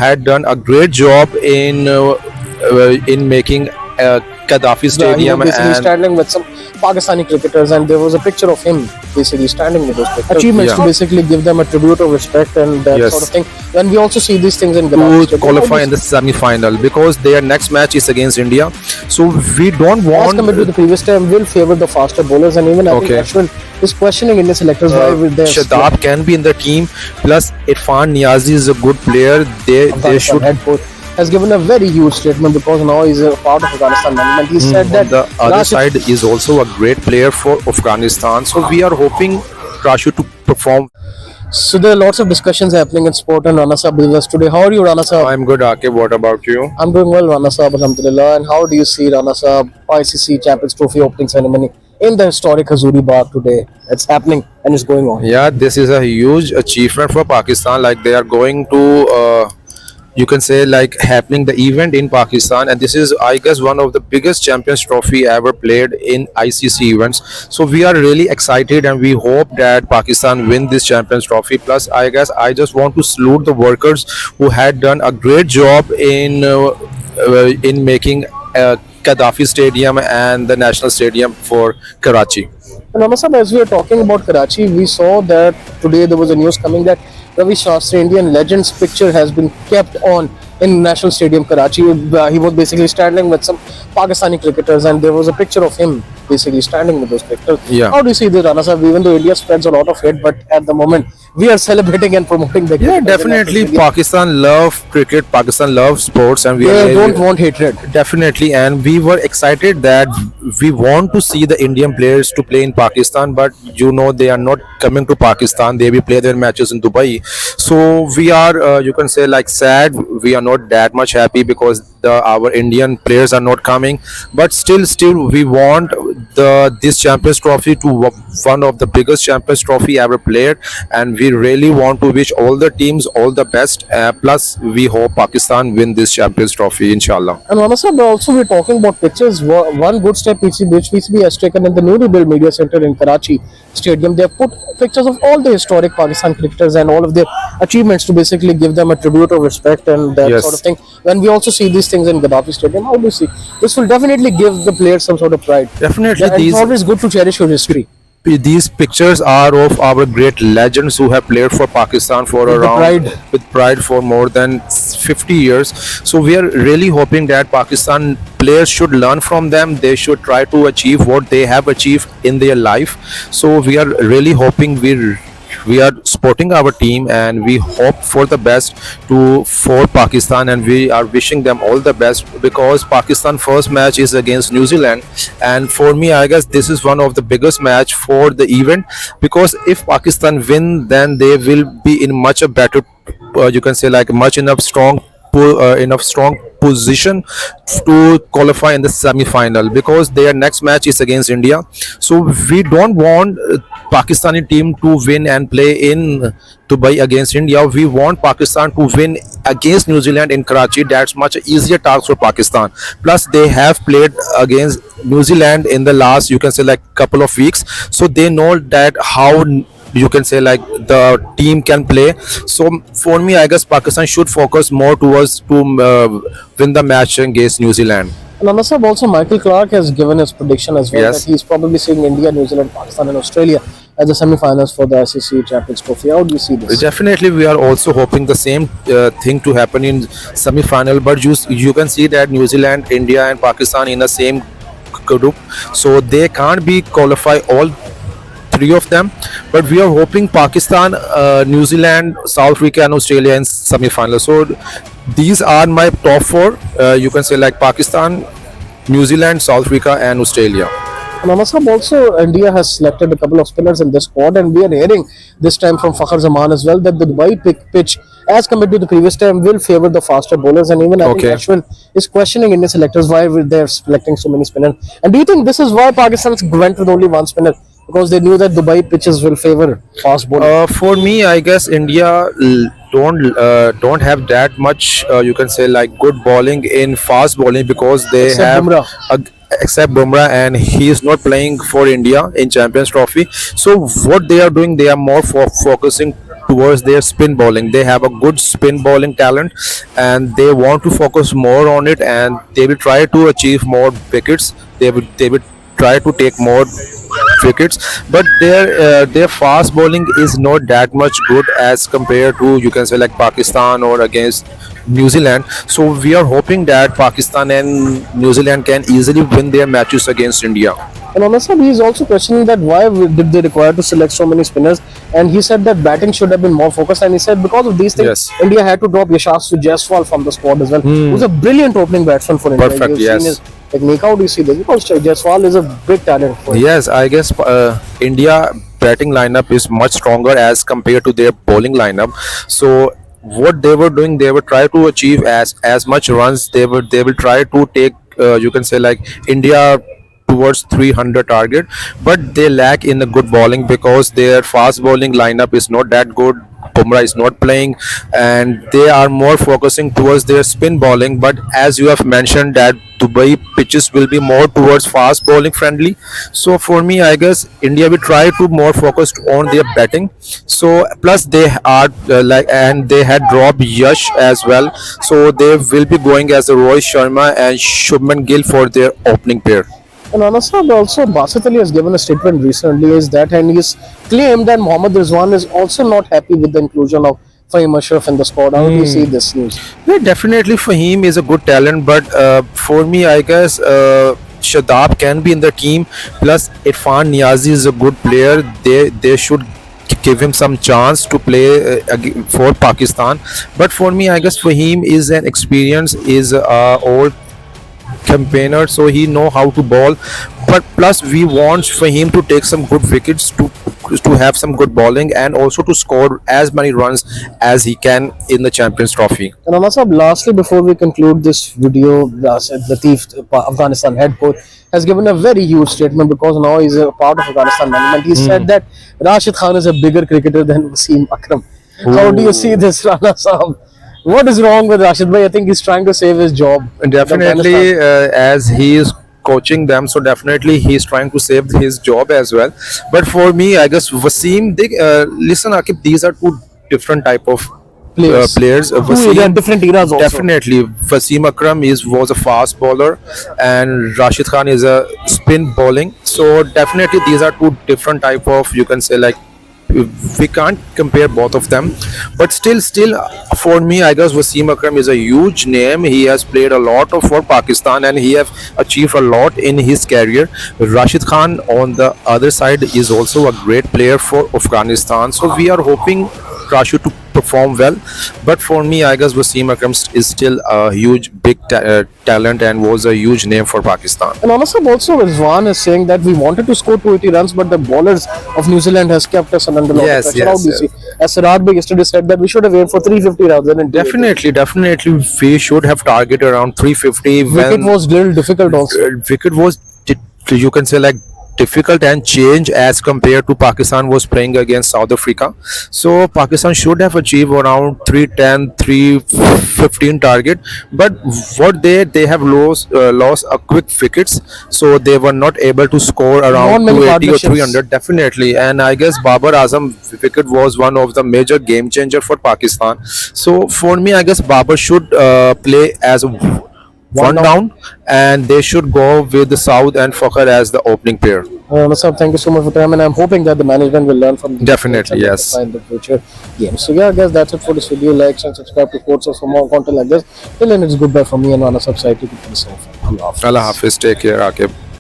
had done a great job in making Gaddafi Yeah, he was Stadium basically and standing with some Pakistani cricketers, and there was a picture of him basically standing with those cricketers. Achievements to Yeah. basically give them a tribute of respect and that Yes. sort of thing. When we also see these things in Gaddafi to Stadium, qualify in obviously, the semi-final because their next match is against India. So we don't as want compared to the previous time, will favor the faster bowlers, and even I think Okay. Ashwin is questioning Indian selectors why will they Shadab can be in the team. Plus, Irfan Niazi is a good player. They Afghanistan should. head coach has given a very huge statement because now he's a part of Afghanistan management. He said On that the other Rashid- side is also a great player for Afghanistan. So we are hoping Rashid to perform. So there are lots of discussions happening in sport, and Rana Saab with us today. How are you, Rana Saab? I'm good, Akib. What about you? I'm doing well, Rana Saab, alhamdulillah. And how do you see Rana Saab ICC Champions Trophy opening ceremony in the historic Hazuri Bagh today? It's happening and it's going on. Yeah, this is a huge achievement for Pakistan. Like they are going to, you can say, like happening the event in Pakistan, and this is, I guess, one of the biggest Champions Trophy ever played in ICC events. So we are really excited, and we hope that Pakistan win this Champions Trophy. Plus, I guess I just want to salute the workers who had done a great job in making Gaddafi Stadium and the National Stadium for Karachi. And Rana Saab, as we are talking about Karachi, we saw that today there was a news coming that Ravi Shastri, Indian legend's picture has been kept on in National Stadium Karachi. He was basically standing with some Pakistani cricketers, and there was a picture of him basically standing with those cricketers. Yeah. How do you see this, Rana Saab? Even though India spreads a lot of hate, but at the moment we are celebrating and promoting the Yeah, cricket. definitely. Pakistan love cricket. Pakistan loves sports, and we They are don't want hatred. definitely. And we were excited that we want to see the Indian players to play in Pakistan, but you know they are not coming to Pakistan. They will play their matches in Dubai. So we are, you can say, like sad. We are not that much happy because our Indian players are not coming. But still, we want this Champions Trophy to one of the biggest Champions Trophy ever played, and we really want to wish all the teams all the best. Plus, we hope Pakistan win this Champions Trophy, inshallah. And Rana Saab, also we're talking about pictures. One good step which PCB has taken in the newly built media center in Karachi Stadium. They have put pictures of all the historic Pakistan cricketers and all of their achievements to basically give them a tribute of respect and that Yes. sort of thing. When we also see these things in Gaddafi Stadium, how do you see? This will definitely give the players some sort of pride. Definitely, And it's always good to cherish your history. these pictures are of our great legends who have played for Pakistan for With the around pride. with pride for more than 50 years. So we are really hoping that Pakistan players should learn from them. They should try to achieve what they have achieved in their life. So we are really hoping we are supporting our team, and we hope for the best for Pakistan, and we are wishing them all the best because Pakistan first match is against New Zealand, and for me I guess this is one of the biggest match for the event because if Pakistan win, then they will be in much a better, you can say, like much enough strong position to qualify in the semi-final because their next match is against India. So we don't want Pakistani team to win and play in Dubai against India. We want Pakistan to win against New Zealand in Karachi. That's much easier task for Pakistan. Plus they have played against New Zealand in the last, you can say, like couple of weeks, so they know that how, you can say, like the team can play. So for me I guess Pakistan should focus more towards to win the match against New Zealand. And Rana Saab, also Michael Clark has given his prediction as well Yes. that he's probably seeing India, New Zealand, Pakistan, and Australia as the semi-finals for the ICC Champions Trophy. How do you see this? Definitely, we are also hoping the same thing to happen in semi-final. But you can see that New Zealand, India, and Pakistan in the same group, so they can't be qualify all three of them. But we are hoping Pakistan, New Zealand, South Africa, and Australia in semi-final. So these are my top four. You can say like Pakistan, New Zealand, South Africa, and Australia. And Rana Saab, also India has selected a couple of spinners in this squad, and we are hearing this time from Fakhar Zaman as well that the Dubai pitch, as compared to the previous time, will favor the faster bowlers. And even I think Okay. Ashwin is questioning Indian selectors why they're selecting so many spinners. And do you think this is why Pakistan went with only one spinner? Because they knew that Dubai pitches will favor fast bowling. For me, I guess India don't have that much. You can say like good bowling in fast bowling because they Except have Bumrah. except Bumrah, and he is not playing for India in Champions Trophy. So what they are doing, they are more focusing towards their spin bowling. They have a good spin bowling talent, and they want to focus more on it, and they will try to achieve more wickets. They will try to take more wickets, but their fast bowling is not that much good as compared to, you can say, like Pakistan or against New Zealand. So we are hoping that Pakistan and New Zealand can easily win their matches against India. And honestly, he is also questioning that why did they require to select so many spinners? And he said that batting should have been more focused. And he said because of these things, Yes. India had to drop Yashasvi Jaiswal from the squad as well. He was a brilliant opening batsman for India. Perfect, You've seen yes. his technique. How do you see this? Because Jaiswal is a big talent for India. Yes, I guess India batting lineup is much stronger as compared to their bowling lineup. So what they were doing, they were try to achieve as much runs. They will try to take, you can say, like India towards 300 target, but they lack in the good bowling because their fast bowling lineup is not that good. Bumrah is not playing, and they are more focusing towards their spin bowling. But as you have mentioned, that Dubai pitches will be more towards fast bowling friendly. So for me, I guess India will try to more focused on their batting. So plus they are and they had dropped Yash as well. So they will be going as a Rohit Sharma and Shubman Gill for their opening pair. And also Basit Ali has given a statement recently is that, and he's claimed that Mohammad Rizwan is also not happy with the inclusion of Fahim Ashraf in the squad. How do you see this news? Yeah, definitely Fahim is a good talent, but for me, I guess Shadab can be in the team. Plus, Irfan Niazi is a good player. They should give him some chance to play for Pakistan. But for me, I guess Fahim is an experience, is old campaigner, so he know how to bowl. But plus we want for him to take some good wickets, to have some good bowling, and also to score as many runs as he can in the Champions Trophy. And Anasab, lastly, before we conclude this video, Latif, Afghanistan head coach, has given a very huge statement because now he's a part of Afghanistan management. He said that Rashid Khan is a bigger cricketer than Wasim Akram. How do you see this, Rana Sahab? What is wrong with Rashid Bhai? I think he's trying to save his job. Definitely, as he is coaching them, so definitely he's trying to save his job as well. But for me, I guess Wasim, listen, Akib, these are two different type of players. Wasim, different eras also. Definitely, Wasim Akram was a fast bowler, and Rashid Khan is a spin bowling. So definitely, these are two different type of, you can say, like, we can't compare both of them. But still for me, I guess Wasim Akram is a huge name. He has played a lot for Pakistan, and he have achieved a lot in his career. Rashid Khan on the other side is also a great player for Afghanistan, so we are hoping Rashid to perform well. But for me, I guess Wasim Akram is still a huge big talent and was a huge name for Pakistan. And also Rizwan is saying that we wanted to score 280 runs, but the bowlers of New Zealand has kept us under a lot of pressure. How do you see? As Sirat Bhai yesterday said that we should have aimed for 350 runs. And Definitely, we should have targeted around 350. Wicket was little difficult also. Wicket was, you can say, like, difficult and change as compared to Pakistan was playing against South Africa. So Pakistan should have achieved around 310, 315 target. But what they have lost a quick wickets, so they were not able to score around 280 or 300. Definitely, and I guess Babar Azam wicket was one of the major game changer for Pakistan. So for me, I guess Babar should play as one down, and they should go with the South and Fakhar as the opening pair. Sir, thank you so much for time, and I'm hoping that the management will learn from Definitely, yes. in the future games. So yeah, I guess that's it for this video. Like and subscribe to Courts for more content like this. Till then, it's goodbye from me and Rana Sahab. Keep it safe. Allah Hafiz. Allah Hafiz. Take care, Akib.